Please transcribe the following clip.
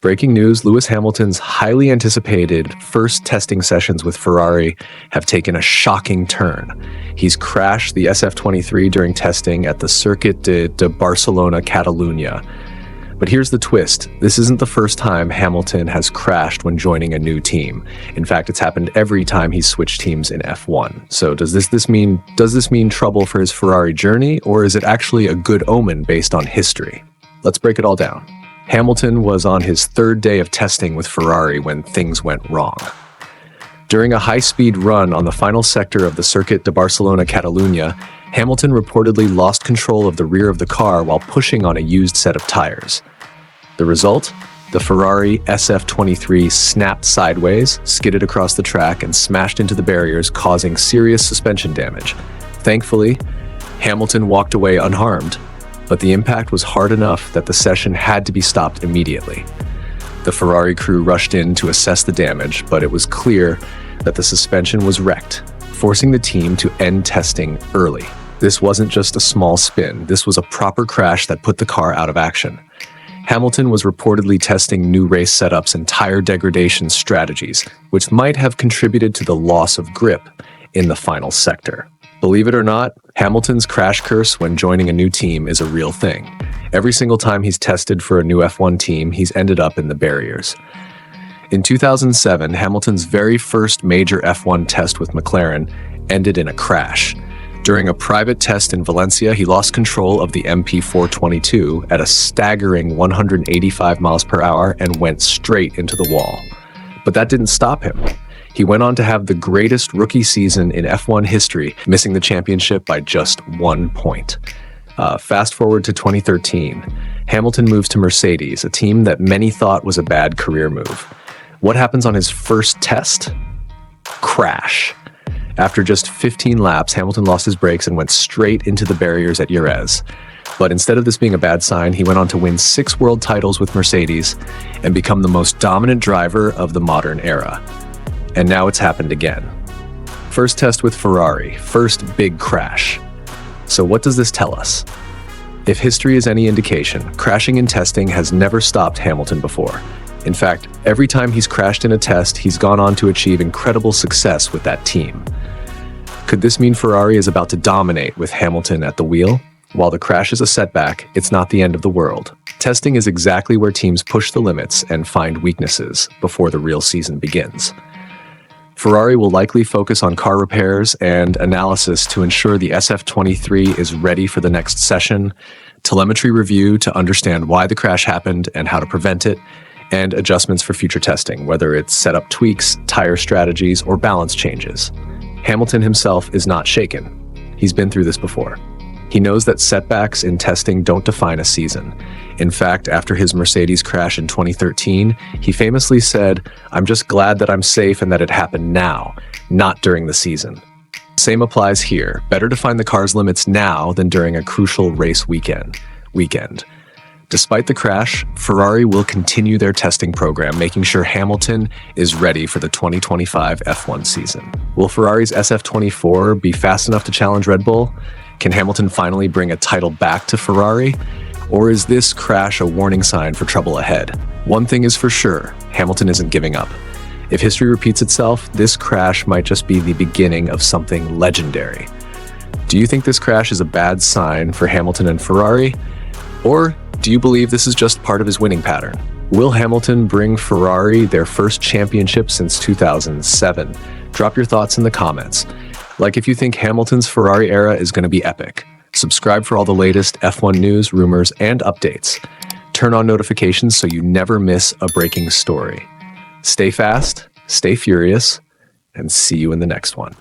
Breaking news, Lewis Hamilton's highly anticipated first testing sessions with Ferrari have taken a shocking turn. He's crashed the SF-23 during testing at the Circuit de Barcelona-Catalunya. But here's the twist. This isn't the first time Hamilton has crashed when joining a new team. In fact, it's happened every time he's switched teams in F1. So does this mean trouble for his Ferrari journey, or is it actually a good omen based on history? Let's break it all down. Hamilton was on his third day of testing with Ferrari when things went wrong. During a high-speed run on the final sector of the Circuit de Barcelona-Catalunya, Hamilton reportedly lost control of the rear of the car while pushing on a used set of tires. The result? The Ferrari SF-23 snapped sideways, skidded across the track, and smashed into the barriers, causing serious suspension damage. Thankfully, Hamilton walked away unharmed, but the impact was hard enough that the session had to be stopped immediately. The Ferrari crew rushed in to assess the damage, but it was clear that the suspension was wrecked, forcing the team to end testing early. This wasn't just a small spin, this was a proper crash that put the car out of action. Hamilton was reportedly testing new race setups and tire degradation strategies, which might have contributed to the loss of grip in the final sector. Believe it or not, Hamilton's crash curse when joining a new team is a real thing. Every single time he's tested for a new F1 team, he's ended up in the barriers. In 2007, Hamilton's very first major F1 test with McLaren ended in a crash. During a private test in Valencia, he lost control of the MP422 at a staggering 185 miles per hour and went straight into the wall. But that didn't stop him. He went on to have the greatest rookie season in F1 history, missing the championship by just 1 point. Fast forward to 2013, Hamilton moves to Mercedes, a team that many thought was a bad career move. What happens on his first test? Crash. After just 15 laps, Hamilton lost his brakes and went straight into the barriers at Jerez. But instead of this being a bad sign, he went on to win 6 world titles with Mercedes and become the most dominant driver of the modern era. And now it's happened again. First test with Ferrari, first big crash. So what does this tell us? If history is any indication, crashing in testing has never stopped Hamilton before. In fact, every time he's crashed in a test, he's gone on to achieve incredible success with that team. Could this mean Ferrari is about to dominate with Hamilton at the wheel? While the crash is a setback, it's not the end of the world. Testing is exactly where teams push the limits and find weaknesses before the real season begins. Ferrari will likely focus on car repairs and analysis to ensure the SF-23 is ready for the next session, telemetry review to understand why the crash happened and how to prevent it, and adjustments for future testing, whether it's setup tweaks, tire strategies, or balance changes. Hamilton himself is not shaken. He's been through this before. He knows that setbacks in testing don't define a season. In fact, after his Mercedes crash in 2013, he famously said, "I'm just glad that I'm safe and that it happened now, not during the season." Same applies here. Better to find the car's limits now than during a crucial race weekend. Despite the crash, Ferrari will continue their testing program, making sure Hamilton is ready for the 2025 F1 season. Will Ferrari's SF-24 be fast enough to challenge Red Bull? Can Hamilton finally bring a title back to Ferrari? Or is this crash a warning sign for trouble ahead? One thing is for sure, Hamilton isn't giving up. If history repeats itself, this crash might just be the beginning of something legendary. Do you think this crash is a bad sign for Hamilton and Ferrari? Or do you believe this is just part of his winning pattern? Will Hamilton bring Ferrari their first championship since 2007? Drop your thoughts in the comments. Like if you think Hamilton's Ferrari era is going to be epic. Subscribe for all the latest F1 news, rumors, and updates. Turn on notifications so you never miss a breaking story. Stay fast, stay furious, and see you in the next one.